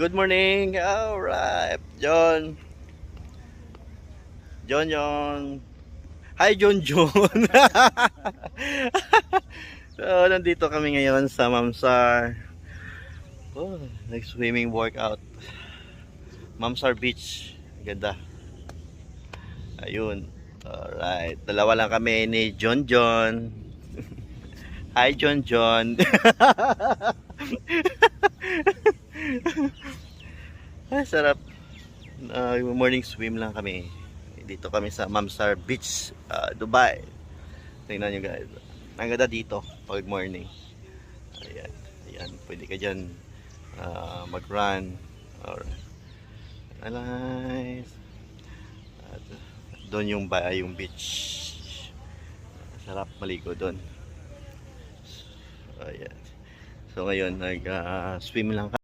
Good morning. Alright. John. John. Hi, John. So, nandito kami ngayon sa Mamsar. Oh, nag-swimming workout. Mamsar Beach. Ganda. Ayun. Alright. Dalawa lang kami ni John. Hi, John. Ay, sarap. Morning swim lang kami. Dito kami sa Mamsar Beach, Dubai. Tingnan nyo guys. Ang ganda dito pag morning. Ayan. Ayan. Pwede ka dyan mag-run. Or nice. At doon yung beach. Sarap maligo doon. Ayan. So ngayon nag-swim lang kami.